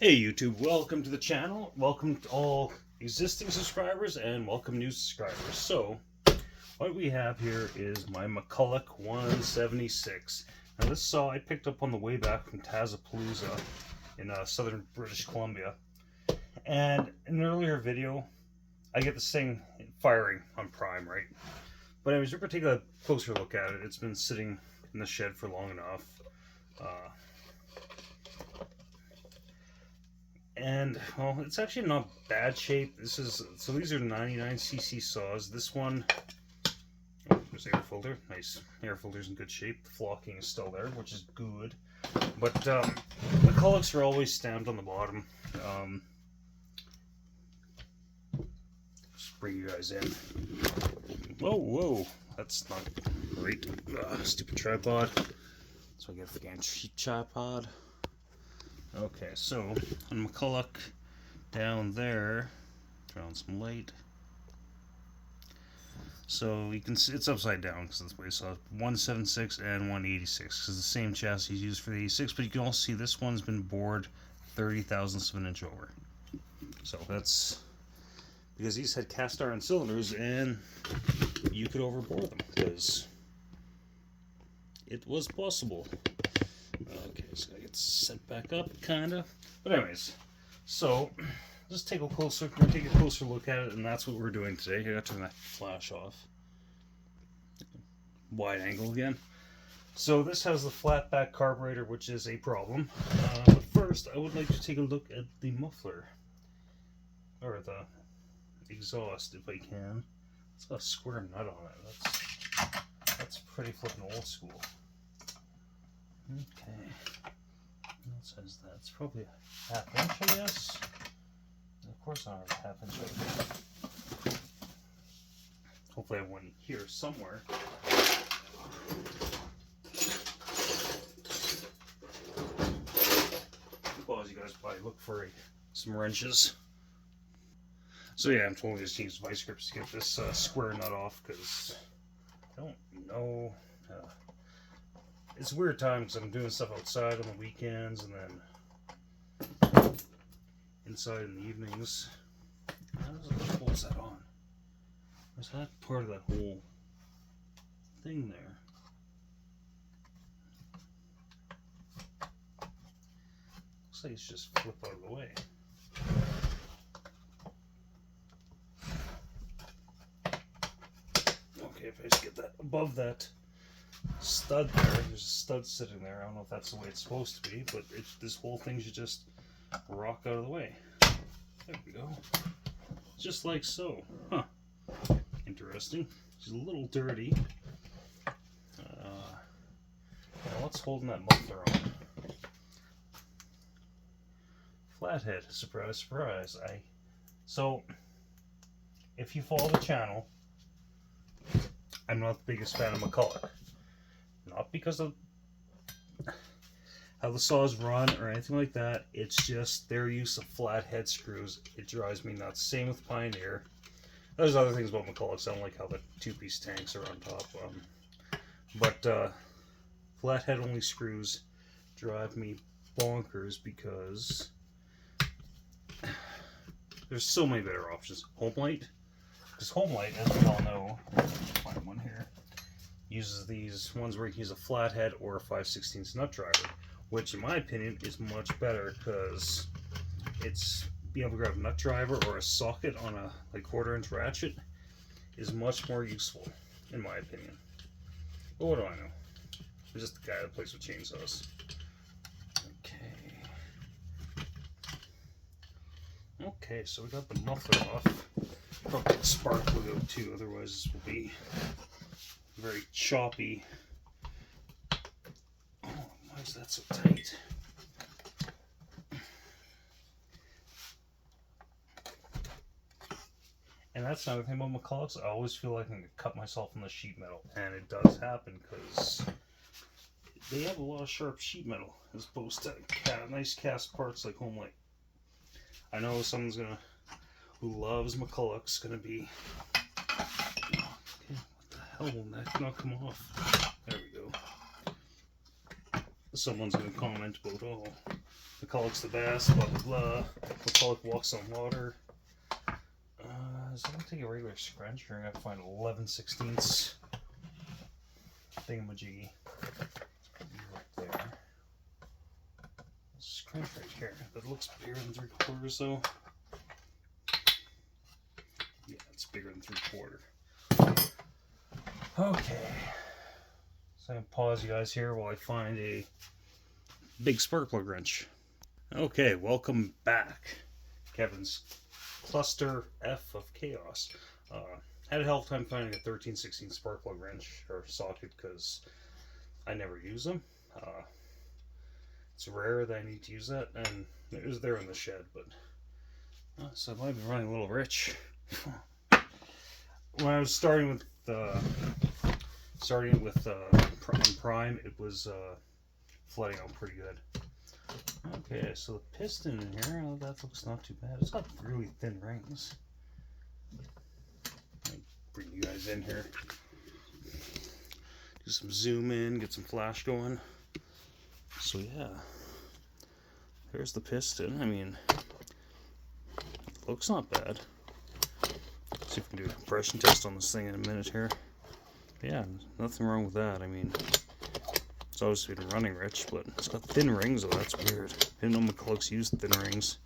Hey YouTube, welcome to the channel. Welcome to all existing subscribers and welcome new subscribers. So, what we have here is my McCulloch 176. Now this saw I picked up on the way back from Tazapalooza in southern British Columbia. And in an earlier video, I get this thing firing on prime, right? But anyways, we're going to take a closer look at it. It's been sitting in the shed for long enough. And well, it's actually not bad shape. These are 99cc saws. This one, oh, there's air filter. Nice, air filter's in good shape. The flocking is still there, which is good. But the McCullochs are always stamped on the bottom. Just bring you guys in. Whoa, that's not great. Stupid tripod. So I get a freaking cheap tripod. Okay, so on McCulloch down there, turn on some light. So you can see it's upside down because that's the way I saw it. 176 and 186 because the same chassis is used for the 86, but you can also see this one's been bored 30 thousandths of an inch over. So that's because these had cast iron cylinders and you could overbore them because it was possible. Okay, so I get set back up, kinda. But anyways, so just we're gonna take a closer look at it, and that's what we're doing today. I gotta turn that flash off. Wide angle again. So this has the flat back carburetor, which is a problem. But first, I would like to take a look at the muffler, or the exhaust, if I can. It's got a square nut on it. That's pretty flippin' old school. Okay, what size that? It's probably a half inch, I guess. Of course, I don't have a half inch right here. Hopefully, I have one here somewhere. Well, you guys probably look for some wrenches. So yeah, I'm totally just using vice grips to get this square nut off because I don't know. It's a weird time because I'm doing stuff outside on the weekends and then inside in the evenings. How was that on? Was that part of that whole thing there? Looks like it's just flip out of the way. Okay, if I just get that above that stud there's a stud sitting there. I don't know if that's the way it's supposed to be, but this whole thing should just rock out of the way. There we go. Just like so. Huh. Interesting. She's a little dirty. What's holding that muffler on? Flathead. Surprise, surprise. So, if you follow the channel, I'm not the biggest fan of McCulloch. Not because of how the saws run or anything like that. It's just their use of flat head screws. It drives me nuts. Same with Pioneer. There's other things about McCullochs. I don't like how the two-piece tanks are on top. But flathead only screws drive me bonkers because there's so many better options. Homelite. Because Homelite, as we all know, let's find one here, uses these ones where you can use a flathead or a 5/16 nut driver, which in my opinion is much better because it's being able to grab a nut driver or a socket on a like 1/4 inch ratchet is much more useful in my opinion. But what do I know? I'm just the guy that plays with chainsaws. Okay, so we got the muffler off. Probably the spark plug out too, otherwise this will be very choppy. Oh, why is that so tight? And that's another thing about McCullochs. I always feel like I'm going to cut myself in the sheet metal. And it does happen because they have a lot of sharp sheet metal as opposed to nice cast parts like Homelite. I know someone's who loves McCulloch's gonna be, okay, what the hell will that not come off? There we go. Someone's gonna comment about, oh, McCulloch's the best, blah blah blah. McCulloch walks on water. Is that gonna take a regular scrunch, or I gotta find 11/16 thingamajiggy right there. Scrunch right here. That looks bigger than 3/4, so yeah, it's bigger than 3/4. Okay, so I'm gonna pause you guys here while I find a big spark plug wrench. Okay, welcome back. Kevin's Cluster F of Chaos. Had a hell of a time finding a 13/16 spark plug wrench or socket because I never use them. It's rare that I need to use that, and it was there in the shed, but so I might be running a little rich. When I was starting with on Prime, it was flooding out pretty good. Okay, so the piston in here, that looks not too bad. It's got really thin rings. Let me bring you guys in here. Do some zoom in, get some flash going. So yeah, there's the piston. I mean, looks not bad. Let's see if we can do a compression test on this thing in a minute here. Yeah, nothing wrong with that. I mean, it's obviously been running rich, but it's got thin rings, though. That's weird. I didn't know McCulloch's used thin rings.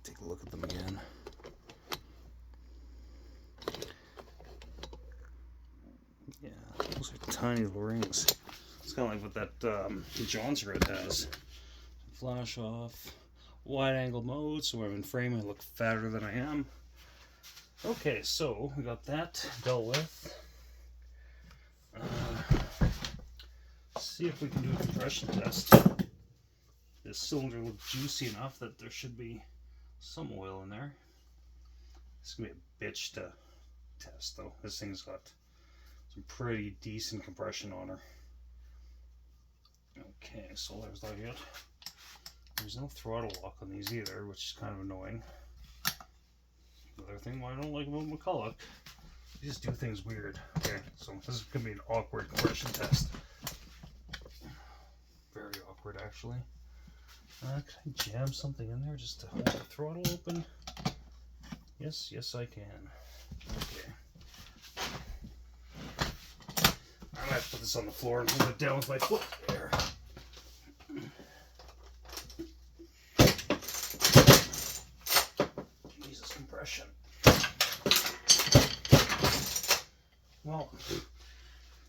Take a look at them again. Yeah, those are tiny little rings. It's kind of like what that John's red has. Flash off, wide angle mode, so when I'm in frame I look fatter than I am. Okay, so we got that dealt with. See if we can do a compression test. This cylinder looks juicy enough that there should be some oil in there. It's gonna be a bitch to test though. This thing's got some pretty decent compression on her. Okay, so there's that yet. There's no throttle lock on these either, which is kind of annoying. Another thing why I don't like about McCulloch, they just do things weird. Okay, so this is gonna be an awkward compression test. Very awkward, actually. Can I jam something in there just to hold the throttle open? Yes, yes I can. Okay. I might put this on the floor and hold it down with my foot there. Jesus, compression. Well,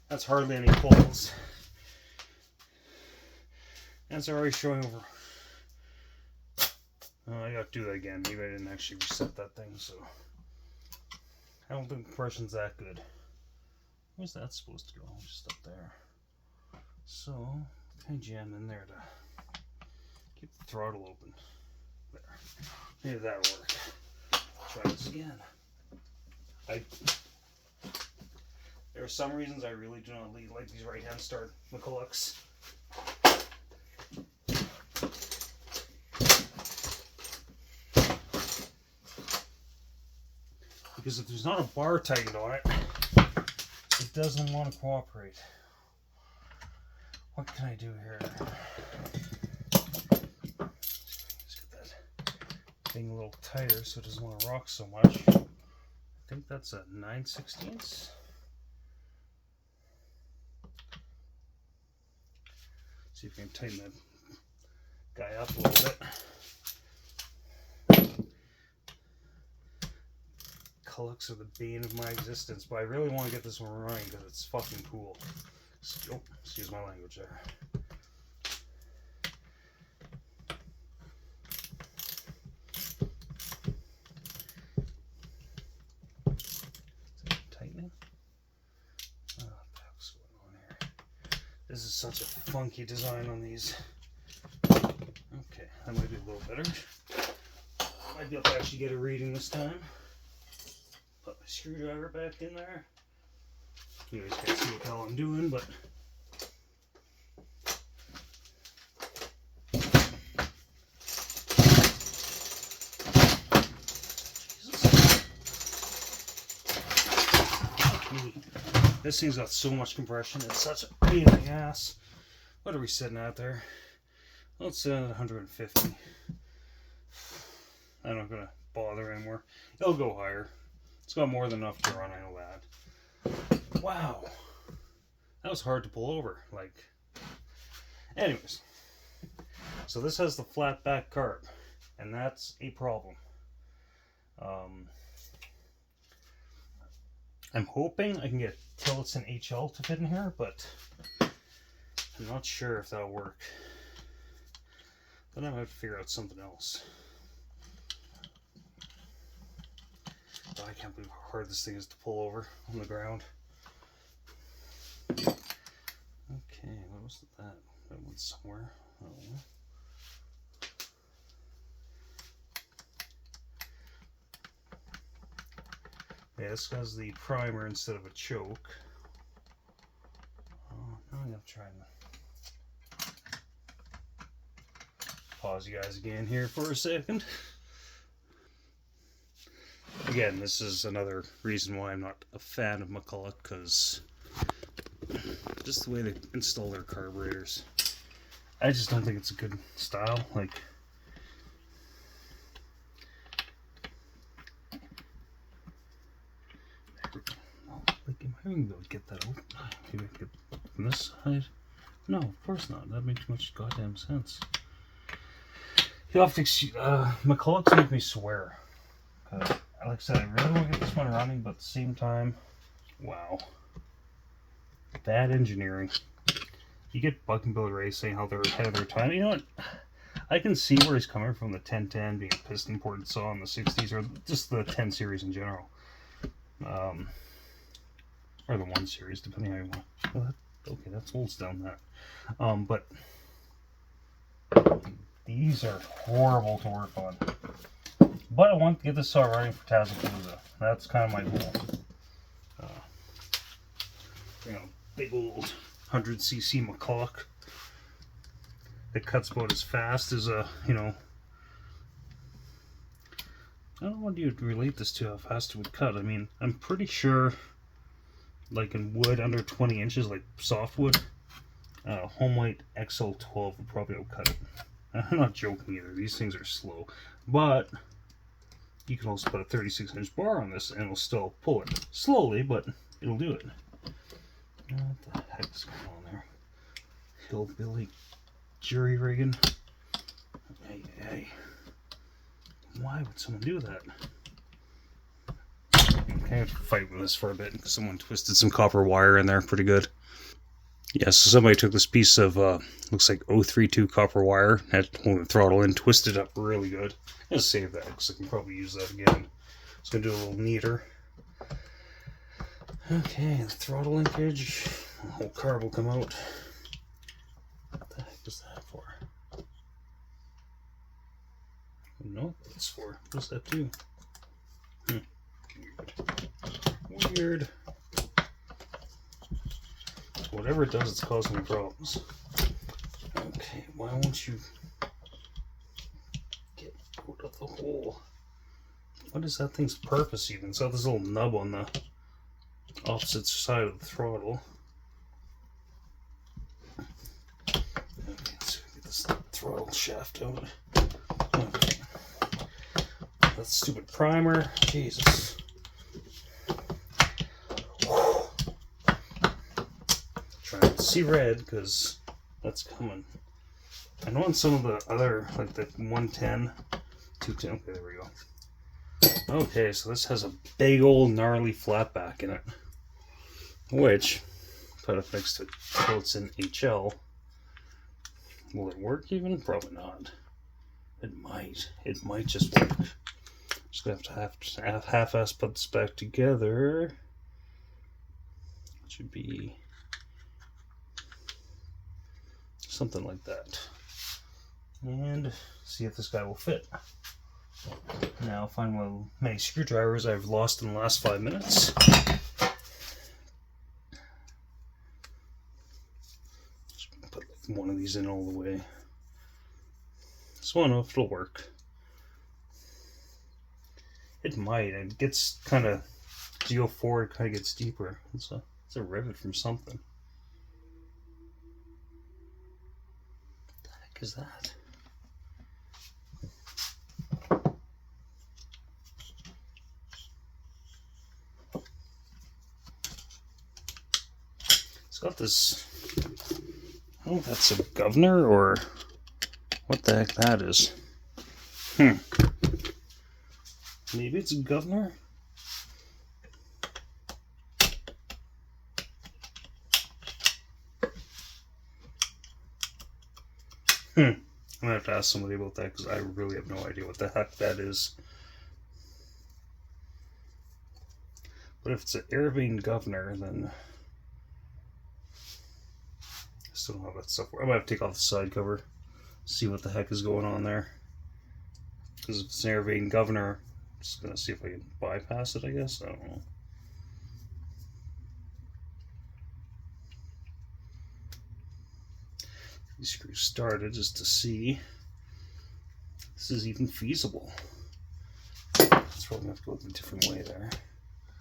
that's hardly any pulls. And it's already showing over. Oh, I gotta do that again. Maybe I didn't actually reset that thing, so I don't think compression's that good. Where's that supposed to go? Just up there. So, can I jam in there to keep the throttle open? There. Maybe that'll work. Try this again. There are some reasons I really do not like these right-hand start McCullochs. Because if there's not a bar tightened on it, it doesn't want to cooperate. What can I do here? Let's get that thing a little tighter so it doesn't want to rock so much. I think that's a 9/16. See if we can tighten that guy up a little bit. McCullochs are the bane of my existence, but I really want to get this one running because it's fucking cool. Oh, excuse my language there. Tightening? Oh, what the heck's going on here? This is such a funky design on these. Okay, that might be a little better. Might be able to actually get a reading this time. Put my screwdriver back in there. You guys can't see what the hell I'm doing, but this thing's got so much compression. It's such a pain in the ass. What are we sitting at there? Let's set it at 150. I'm not gonna bother anymore. It'll go higher. It's got more than enough to run, I know that. Wow. That was hard to pull over. Like, anyways. So this has the flat back carb, and that's a problem. I'm hoping I can get Tillotson HL to fit in here, but I'm not sure if that'll work. But I might have to figure out something else. Oh, I can't believe how hard this thing is to pull over on the ground. Okay, what was that? That went somewhere. Oh. Yeah, this has the primer instead of a choke. Oh, now I'm gonna try and pause you guys again here for a second. Again, this is another reason why I'm not a fan of McCulloch, because just the way they install their carburetors, I just don't think it's a good style. Like, am I even going to get that open? Maybe I could from this side. No, of course not. That makes much goddamn sense. You have to excuse, McCulloch's make me swear. Cause, like I said, I really want to get this one running, but at the same time, wow. Bad engineering. You get Buck and Bill Ray saying how they're ahead of their time. You know what? I can see where he's coming from, the 1010 being a piston port saw in the 60s, or just the 10 series in general. Or the 1 series, depending how you want. Well, okay, that holds down that. But these are horrible to work on. But I want to get this saw running for Tazapalooza. That's kind of my goal. You know, big old 100cc McCulloch that cuts about as fast as a, you know, I don't know what you relate this to, how fast it would cut. I mean, I'm pretty sure, like in wood under 20 inches, like softwood, Home White XL12 would probably outcut it. I'm not joking either. These things are slow. But you can also put a 36-inch bar on this and it'll still pull it. Slowly, but it'll do it. What the heck is going on there? Hillbilly jury rigging. Hey, hey. Why would someone do that? I have to fight with this for a bit because someone twisted some copper wire in there pretty good. Yeah, so somebody took this piece of, looks like 032 copper wire, had to hold the throttle in, twisted up really good. I'm going to save that because I can probably use that again. It's going to do a little neater. Okay, the throttle linkage. The whole carb will come out. What the heck is that for? I don't know what that's for. What's that do? Weird. Weird. Whatever it does, it's causing me problems. Okay, why won't you get out of the hole? What is that thing's purpose even? It's got this little nub on the opposite side of the throttle. Okay, let's get this throttle shaft out. Okay. That stupid primer. Jesus. Trying to see red because that's coming. I know on some of the other, like the 110, 210. Okay, there we go. Okay, so this has a big old gnarly flatback in it, which, put up next to Tillotson HL, will it work even? Probably not. It might. It might just work. Just gonna have to half-ass put this back together. It should be something like that. And see if this guy will fit. Now find what many screwdrivers I've lost in the last 5 minutes. Just put one of these in all the way. Just want to know if it'll work. It might. It gets kind of, as you go forward, it kind of gets deeper. It's a rivet from something. What the heck is that? It's got this, I don't know if that's a governor or what the heck that is. Maybe it's a governor? I'm gonna have to ask somebody about that because I really have no idea what the heck that is. But if it's an air vane governor, then I still don't have that stuff. I'm gonna have to take off the side cover, see what the heck is going on there. Because if it's an air vane governor, I'm just gonna see if I can bypass it, I guess. I don't know. These screws started just to see if this is even feasible. It's probably gonna have to go a different way there.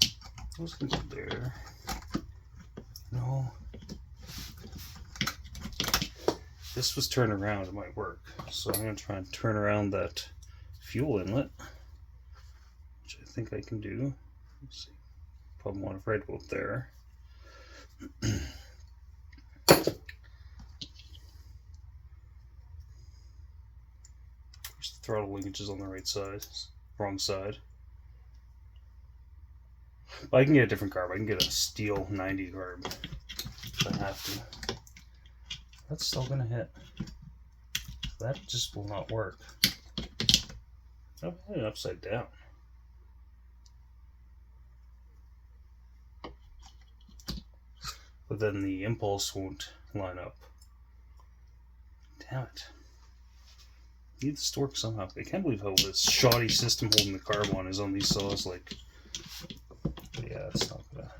I was gonna go there. No. This was turned around, it might work. So I'm gonna try and turn around that fuel inlet, which I think I can do. Let's see. Probably want it right about there. Throttle linkage is on the right side, wrong side. But I can get a different carb. I can get a steel 90 carb if I have to. That's still gonna hit. That just will not work. I'll put it upside down. But then the impulse won't line up. Damn it. Need this to work somehow. I can't believe how this shoddy system holding the carb on is on these saws. Like, yeah, it's not gonna.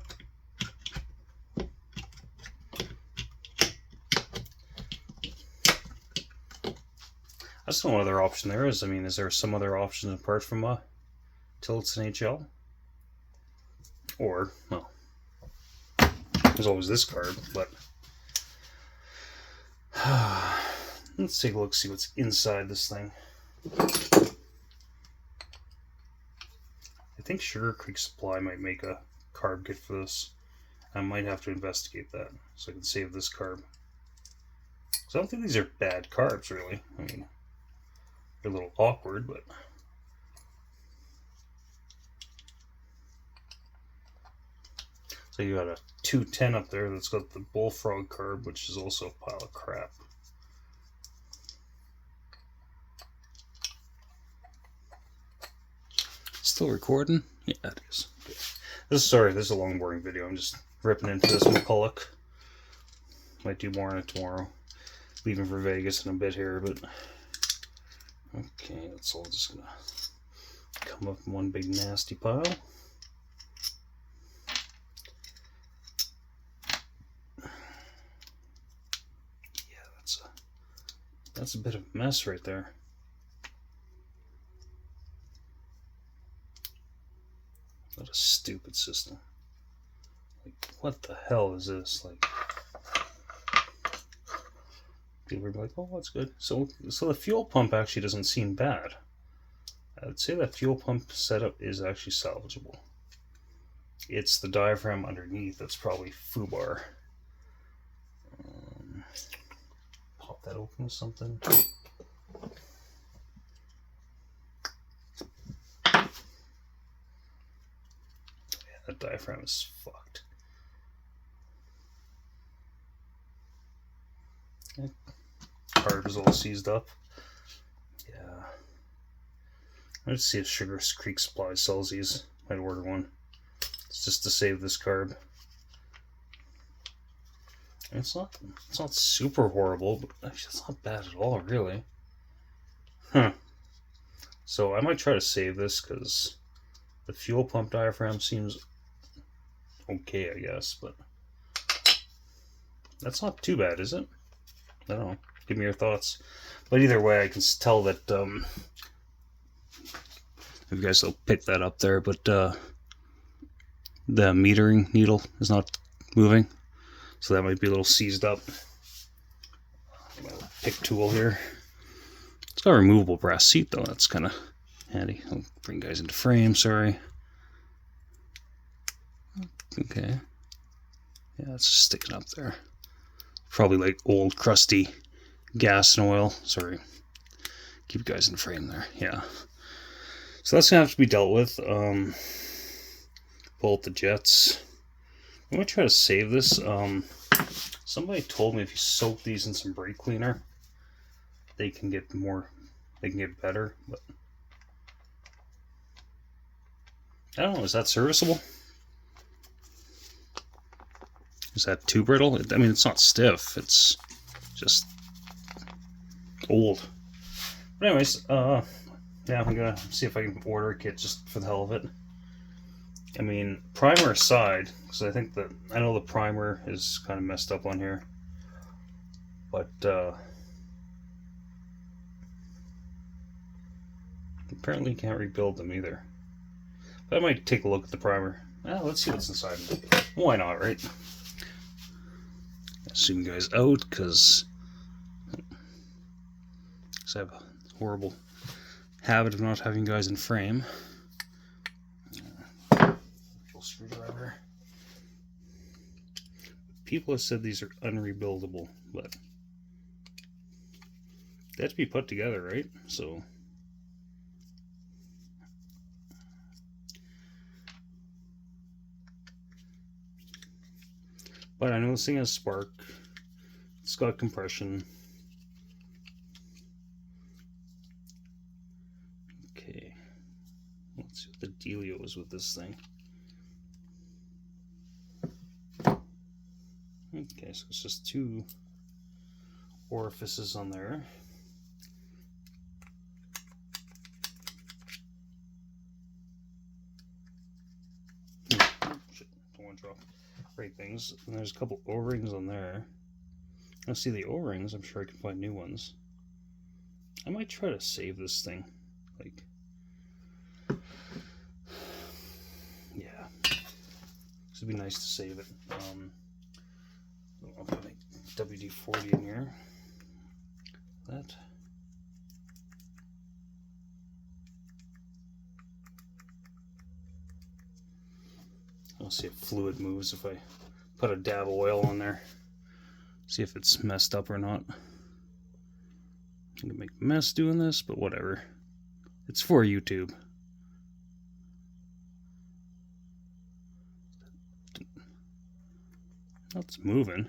That's the one other option there is. I mean, is there some other option apart from till it's an HL? Or, well, there's always this carb, but. Let's take a look, see what's inside this thing. I think Sugar Creek Supply might make a carb kit for this. I might have to investigate that so I can save this carb. So I don't think these are bad carbs, really. I mean, they're a little awkward, but. So you got a 210 up there that's got the Bullfrog carb, which is also a pile of crap. Still recording? Yeah, it is. Okay. This is a long boring video. I'm just ripping into this McCulloch. Might do more on it tomorrow. Leaving for Vegas in a bit here, but okay, that's all just gonna come up in one big nasty pile. Yeah, that's a bit of a mess right there. What a stupid system. Like, what the hell is this? Like, people are like, oh, that's good. So the fuel pump actually doesn't seem bad. I would say that fuel pump setup is actually salvageable. It's the diaphragm underneath that's probably foobar. Pop that open with something. That diaphragm is fucked. Carb is all seized up. Yeah. Let's see if Sugar Creek Supply sells these. Might order one. It's just to save this carb. And it's not super horrible, but actually it's not bad at all, really. So I might try to save this because the fuel pump diaphragm seems okay, I guess, but that's not too bad, is it? I don't know. Give me your thoughts. But either way, I can tell that you guys will pick that up there, but the metering needle is not moving, so that might be a little seized up. My pick tool here. It's got a removable brass seat though, that's kind of handy. I'll bring guys into frame, sorry. Okay. Yeah, it's just sticking up there. Probably like old crusty gas and oil. Sorry. Keep guys in frame there. Yeah. So that's gonna have to be dealt with. Pull out the jets. I'm gonna try to save this. Somebody told me if you soak these in some brake cleaner, they can get better. But I don't know. Is that serviceable? Is that too brittle? I mean, it's not stiff. It's just old. But anyways, yeah, I'm gonna see if I can order a kit just for the hell of it. I mean, primer aside, because I know the primer is kind of messed up on here, but apparently you can't rebuild them either. But I might take a look at the primer. Let's see what's inside. Why not, right? Zoom guys out because I have a horrible habit of not having guys in frame. Screwdriver. People have said these are unrebuildable, but they have to be put together, right? So but I know this thing has spark. It's got compression. Okay. Let's see what the dealio is with this thing. Okay, so it's just 2 orifices on there. Shit, don't want to drop great things. And there's a couple O-rings on there. Now see the O-rings, I'm sure I can find new ones. I might try to save this thing. Like, yeah. This would be nice to save it. I'll put my WD-40 in here. That. I'll see if fluid moves if I put a dab of oil on there. See if it's messed up or not. I'm gonna make a mess doing this, but whatever. It's for YouTube. That's moving.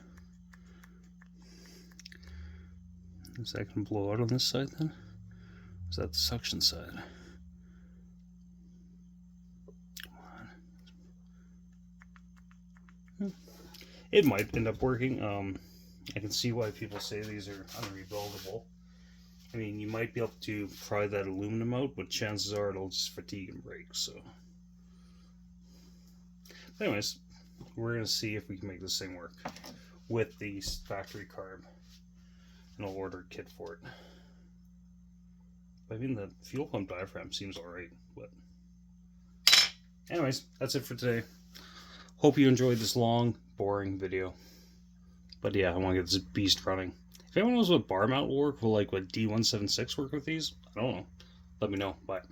Is that going to blow out on this side then? Is that the suction side? Come on. It might end up working. I can see why people say these are unrebuildable. I mean, you might be able to pry that aluminum out, but chances are it'll just fatigue and break. So, but anyways, we're going to see if we can make this thing work with the factory carb. And I'll order a kit for it. I mean, the fuel pump diaphragm seems alright, but anyways, that's it for today. Hope you enjoyed this long, boring video. But yeah, I want to get this beast running. If anyone knows what bar mount will work, will like what D176 work with these? I don't know. Let me know. Bye.